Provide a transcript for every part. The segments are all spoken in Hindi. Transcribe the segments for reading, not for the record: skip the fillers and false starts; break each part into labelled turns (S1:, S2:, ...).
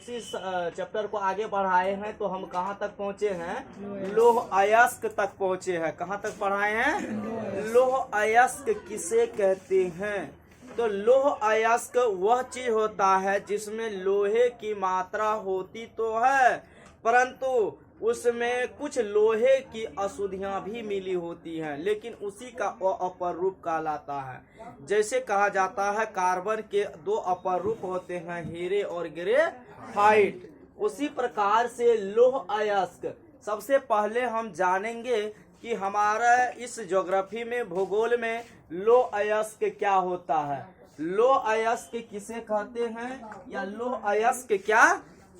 S1: उसी चैप्टर को आगे बढ़ाए हैं। तो हम कहाँ तक पहुँचे हैं? लोह अयस्क तक पहुँचे हैं। कहाँ तक पढ़ाए हैं? लोह अयस्क किसे कहते हैं? तो लोह अयस्क वह चीज होता है जिसमें लोहे की मात्रा होती तो है, परंतु उसमें कुछ लोहे की अशुद्धियां भी मिली होती हैं, लेकिन उसी का अपर रूप कहलाता है। जैसे कहा जाता है कार्बन के दो अपर रूप होते हैं, हीरे और ग्रेफाइट। उसी प्रकार से लोह अयस्क सबसे पहले हम जानेंगे कि हमारा इस ज्योग्राफी में, भूगोल में लोह अयस्क क्या होता है, लोह अयस्क किसे कहते हैं, या लोह अयस्क क्या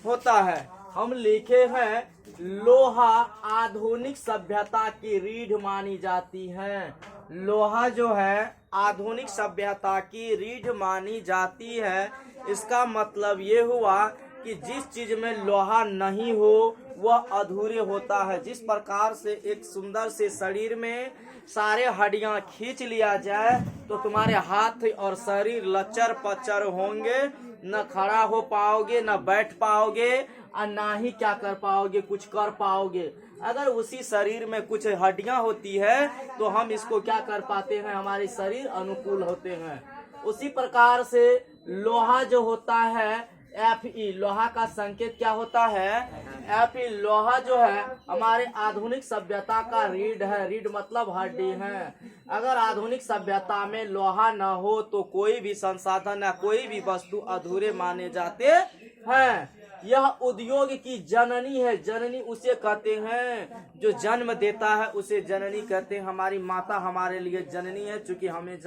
S1: होता है। हम लिखे हैं लोहा आधुनिक सभ्यता की रीढ़ मानी जाती है। लोहा जो है आधुनिक सभ्यता की रीढ़ मानी जाती है। इसका मतलब ये हुआ कि जिस चीज में लोहा नहीं हो वह अधूरे होता है। जिस प्रकार से एक सुंदर से शरीर में सारे हड्डियां खींच लिया जाए तो तुम्हारे हाथ और शरीर लचर पचर होंगे, न खड़ा हो पाओगे, न बैठ पाओगे, और ना ही क्या कर पाओगे, कुछ कर पाओगे। अगर उसी शरीर में कुछ हड्डियां होती है तो हम इसको क्या कर पाते हैं, हमारे शरीर अनुकूल होते हैं। उसी प्रकार से लोहा जो होता है Fe, लोहा का संकेत क्या होता है? Fe। लोहा जो है हमारे आधुनिक सभ्यता का रीढ़ है। रीढ़ मतलब हड्डी है। अगर आधुनिक सभ्यता में लोहा न हो तो कोई भी संसाधन या कोई भी वस्तु अधूरे माने जाते हैं। यह उद्योग की जननी है। जननी उसे कहते हैं जो जन्म देता है, उसे जननी कहते हैं। हमारी माता हमारे लिए जननी है, चूंकि हमें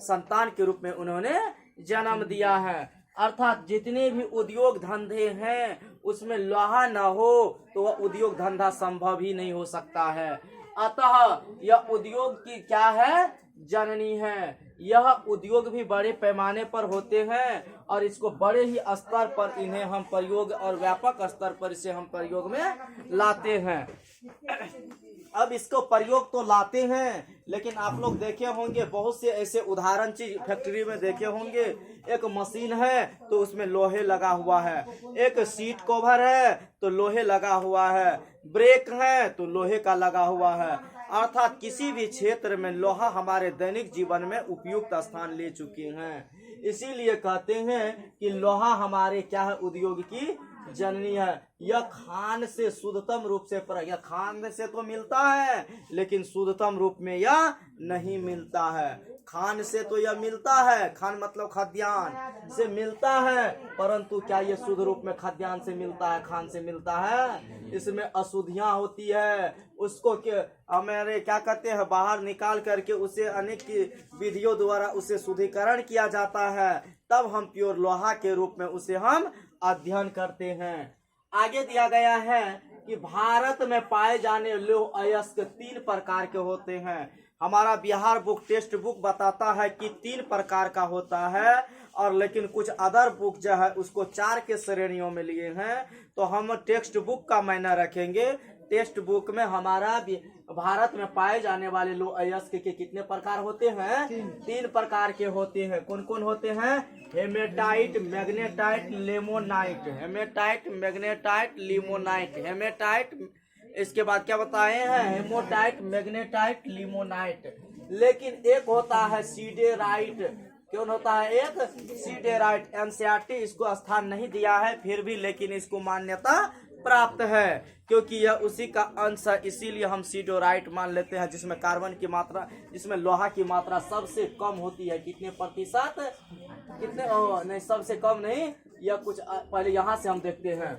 S1: संतान के रूप में उन्होंने जन्म दिया है। अर्थात जितने भी उद्योग धंधे हैं उसमें लोहा न हो तो वह उद्योग धंधा संभव ही नहीं हो सकता है। अतः यह उद्योग की क्या है? जननी है। यह उद्योग भी बड़े पैमाने पर होते हैं और इसको बड़े ही स्तर पर इन्हें हम प्रयोग और व्यापक स्तर पर इसे हम प्रयोग में लाते हैं। अब इसको प्रयोग तो लाते हैं, लेकिन आप लोग देखे होंगे बहुत से ऐसे उदाहरण चीज फैक्ट्री में देखे होंगे। एक मशीन है तो उसमें लोहे लगा हुआ है, एक सीट कवर है तो लोहे लगा हुआ है, ब्रेक है तो लोहे का लगा हुआ है। अर्थात किसी भी क्षेत्र में लोहा हमारे दैनिक जीवन में उपयुक्त स्थान ले चुके हैं। इसीलिए कहते हैं कि लोहा हमारे क्या है? उद्योग की जननी है। यह खान से शुद्धतम रूप से यह खान से तो मिलता है, लेकिन शुद्धतम रूप में यह नहीं मिलता है। खान से तो यह मिलता है, खान मतलब खाद्यान्न से मिलता है, परंतु क्या ये शुद्ध रूप में खाद्यान्न से मिलता है, खान से मिलता है? इसमें अशुद्धियां होती है। उसको हमारे क्या कहते हैं, बाहर निकाल करके उसे अनेक विधियों द्वारा उसे शुद्धिकरण किया जाता है, तब हम प्योर लोहा के रूप में उसे हम अध्ययन करते हैं। आगे दिया गया है कि भारत में पाए जाने लोह अयस्क 3 प्रकार के होते हैं। हमारा बिहार बुक टेक्स्ट बुक बताता है कि 3 प्रकार का होता है, और लेकिन कुछ अदर बुक जो है उसको 4 के श्रेणियों में लिए हैं। तो हम टेक्स्ट बुक का मायना रखेंगे। टेक्स्ट बुक में हमारा भारत में पाए जाने वाले लोह अयस्क के कितने प्रकार होते हैं? 3 प्रकार के होते हैं। कौन कौन होते हैं? Hematite, magnetite, limonite. Hematite, magnetite, limonite. Hematite, इसके बाद क्या बताए हैं? Hematite, magnetite, limonite. लेकिन एक होता है सीडेराइट। कौन होता है? एक सीडेराइट। एनसीईआरटी इसको स्थान नहीं दिया है, फिर भी लेकिन इसको मान्यता प्राप्त है क्योंकि यह उसी का अंश है। इसीलिए हम सीडेराइट मान लेते हैं, जिसमें कार्बन की मात्रा, जिसमें लोहा की मात्रा सबसे कम होती है। कितने प्रतिशत? कितने? नहीं, सबसे कम नहीं, यह कुछ पहले यहाँ से हम देखते हैं।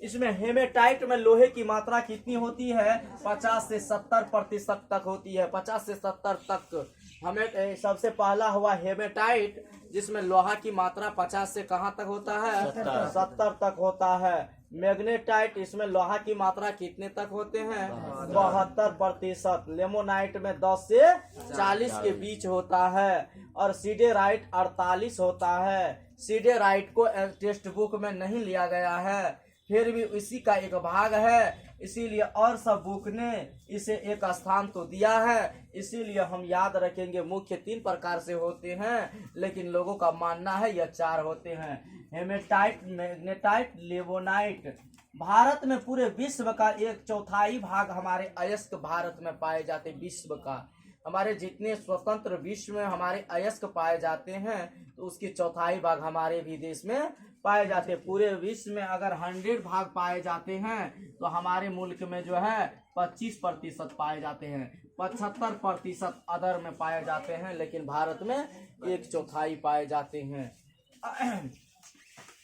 S1: इसमें हेमेटाइट में लोहे की मात्रा कितनी होती है? 50 से 70% तक होती है। 50 से 70 तक। हमें सबसे पहला हुआ हेमेटाइट, जिसमें लोहा की मात्रा 50 से कहाँ तक होता है? 70 तक होता है। मैग्नेटाइट, इसमें लोहा की मात्रा कितने तक होते हैं? 72%। लेमोनाइट में 10 से 40 के बीच होता है, और सीडेराइट 48 होता है। सीडेराइट को टेक्स्ट बुक में नहीं लिया गया है। फिर भी इसी का एक भाग है, इसीलिए और सब बुक ने इसे एक स्थान तो दिया है। इसीलिए हम याद रखेंगे मुख्य 3 प्रकार से होते हैं, लेकिन लोगों का मानना है यह 4 होते हैं। Hematite, magnetite, लेवोनाइट। भारत में पूरे विश्व का 1/4 भाग हमारे अयस्क भारत में पाए जाते। विश्व का हमारे जितने स्वतंत्र विश्व में हमारे अयस्क पाए जाते हैं, तो उसकी 1/4 भाग हमारे भी देश में पाए जाते हैं। पूरे विश्व में अगर 100 भाग पाए जाते हैं, तो हमारे मुल्क में जो है 25% पाए जाते हैं, 75% अदर में पाए जाते हैं, लेकिन भारत में 1/4 पाए जाते हैं।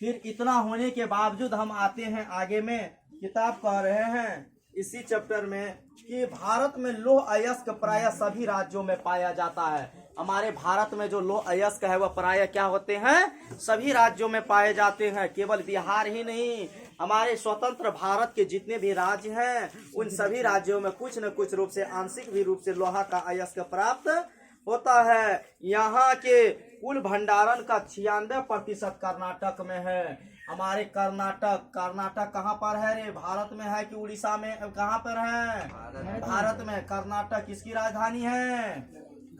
S1: फिर इतना होने के बावजूद हम आते हैं आगे में, किताब कह रहे हैं इसी चैप्टर में कि भारत में लौह अयस्क प्राय सभी राज्यों में पाया जाता है। हमारे भारत में जो लौह अयस्क है वह प्राय क्या होते हैं, सभी राज्यों में पाए जाते हैं। केवल बिहार ही नहीं, हमारे स्वतंत्र भारत के जितने भी राज्य हैं उन सभी राज्यों में कुछ न कुछ रूप से, आंशिक भी रूप से लोहा का अयस्क प्राप्त होता है। यहाँ के कुल भंडारण का 96% कर्नाटक में है। हमारे कर्नाटक कहाँ पर है रे? भारत में है कि उड़ीसा में? कहाँ पर है? भारत में। कर्नाटक किसकी राजधानी है?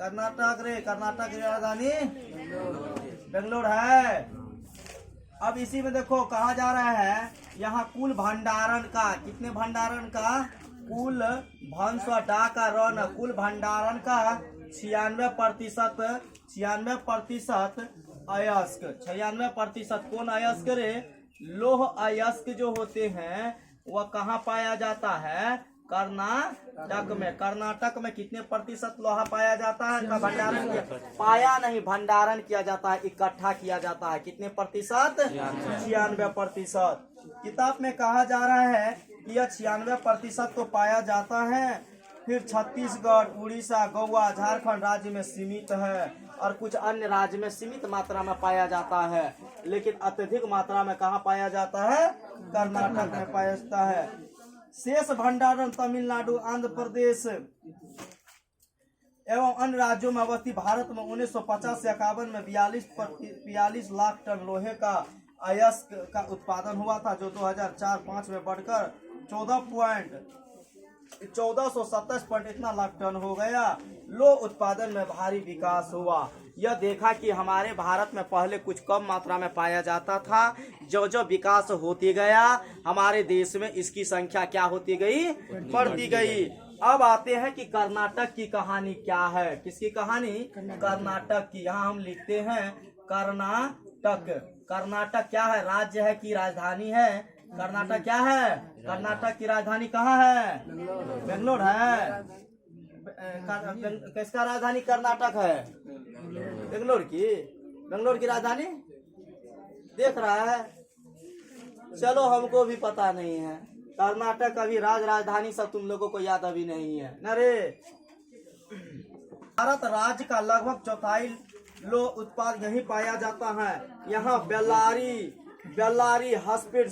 S1: कर्नाटक रे, कर्नाटक की राजधानी बेंगलोर है। अब इसी में देखो कहा जा रहा है, यहाँ कुल भंडारण का, कितने भंडारण का? कुल भंस डा का रन, कुल भंडारण का 96% अयस्क। 96% कौन अयस्क रे? लोह अयस्क जो होते हैं वह कहाँ पाया जाता है? कर्नाटक में। कर्नाटक में कितने प्रतिशत लोहा पाया जाता है? का भंडारण किया, पाया नहीं, भंडारण किया जाता है, इकट्ठा किया जाता है। कितने प्रतिशत? 96%। किताब में कहा जा रहा है कि यह 96% तो पाया जाता है। फिर छत्तीसगढ़, उड़ीसा, गोवा, झारखंड राज्य में सीमित है, और कुछ अन्य राज्य में सीमित मात्रा में पाया जाता है, लेकिन अत्यधिक मात्रा में कहाँ पाया जाता है? कर्नाटक में पाया जाता है। शेष भंडारण तमिलनाडु, आंध्र प्रदेश एवं अन्य राज्यों में अवस्थित। भारत में 1950 से 51 में 42 लाख टन लोहे का अयस्क का उत्पादन हुआ था, जो 2004-05 में बढ़कर 1427 इतना लाख टन हो गया। लोह उत्पादन में भारी विकास हुआ। यह देखा कि हमारे भारत में पहले कुछ कम मात्रा में पाया जाता था, जो जो विकास होती गया हमारे देश में इसकी संख्या क्या होती गई? बढ़ती गई। अब आते हैं कि कर्नाटक की कहानी क्या है। किसकी कहानी? कर्नाटक की। यहाँ हम लिखते हैं कर्नाटक। कर्नाटक क्या है? राज्य है कि राजधानी है? कर्नाटक क्या है? कर्नाटक की राजधानी कहाँ है? बेंगलोर है। किसका राजधानी कर्नाटक है? बेंगलोर की। बेंगलोर की राजधानी देख रहा है। चलो, हमको भी पता नहीं है। कर्नाटक अभी राजधानी सब तुम लोगों को याद अभी नहीं है न रे। भारत राज्य का लगभग 1/4 लोह उत्पाद यहीं पाया जाता है। यहाँ बेल्लारी, हस्पिड,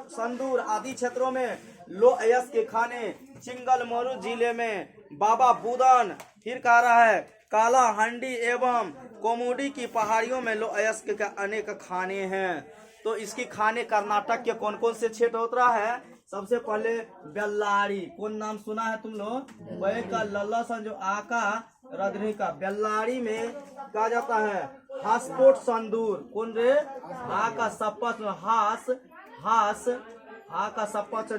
S1: संदूर आदि क्षेत्रों में लोह अयस्क के खाने, चिंगलमरू जिले में बाबा बुदन, फिर कह रहा है काला हंडी एवं कोमुडी की पहाड़ियों में लोह अयस्क के अनेक खाने हैं। तो इसकी खाने कर्नाटक के कौन कौन से क्षेत्र होता है? सबसे पहले बेल्लारी। कौन नाम सुना है तुम लोग? वही का लल्ला सन जो आका रदनी का। बेल्लारी में कहा जाता है हास्पोट संदूर। कौन रे? आ का सपत हास, आ का सपत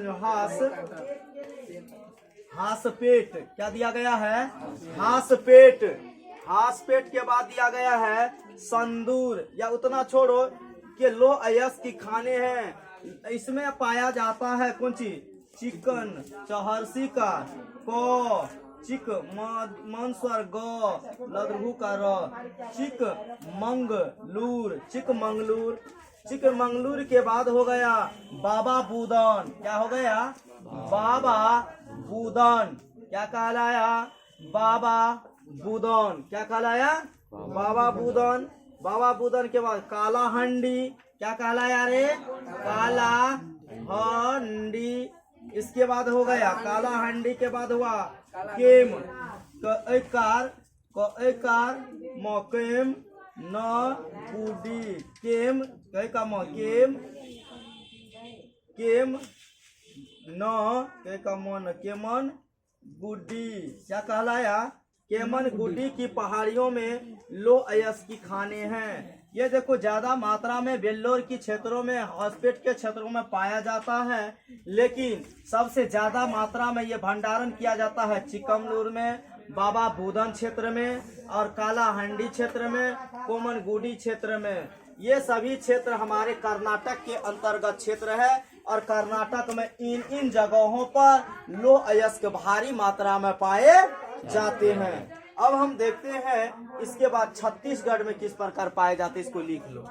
S1: हास पेट। क्या दिया गया है? हास पेट के बाद दिया गया है संदूर। या उतना छोड़ो कि लोह अयस्क की खाने हैं। इसमें पाया जाता है कौन चीज? चिकन, चहरसी का को, चिक मंसर गो, लदरहू का र, चिकमंगलूर के बाद हो गया बाबा बुदन। क्या हो गया? बाबा बुदन। क्या कहलाया? बाबा बुदन। क्या कहलाया? बाबा बुदन। बाबा बुदन के बाद काला हंडी। क्या कहलाया रे? काला हंडी। इसके बाद हो गया काला हंडी के बाद हुआ केम, मकेम न कुडी। केम का मकेम केम न के कमन केमन गुड्डी क्या कहलाया? केमन गुड्डी की पहाड़ियों में लो अयस की खाने हैं। ये देखो ज्यादा मात्रा में वेल्लोर की क्षेत्रों में, हॉस्पिट के क्षेत्रों में पाया जाता है, लेकिन सबसे ज्यादा मात्रा में ये भंडारण किया जाता है चिकमगलूर में, बाबा बुदन क्षेत्र में और कालाहंडी क्षेत्र में, कोमनगुडी क्षेत्र में। ये सभी क्षेत्र हमारे कर्नाटक के अंतर्गत क्षेत्र है और कर्नाटक में इन जगहों पर लो अयस्क भारी मात्रा में पाए जाते हैं। अब हम देखते हैं इसके बाद छत्तीसगढ़ में किस प्रकार पाए जाते हैं, इसको लिख लो।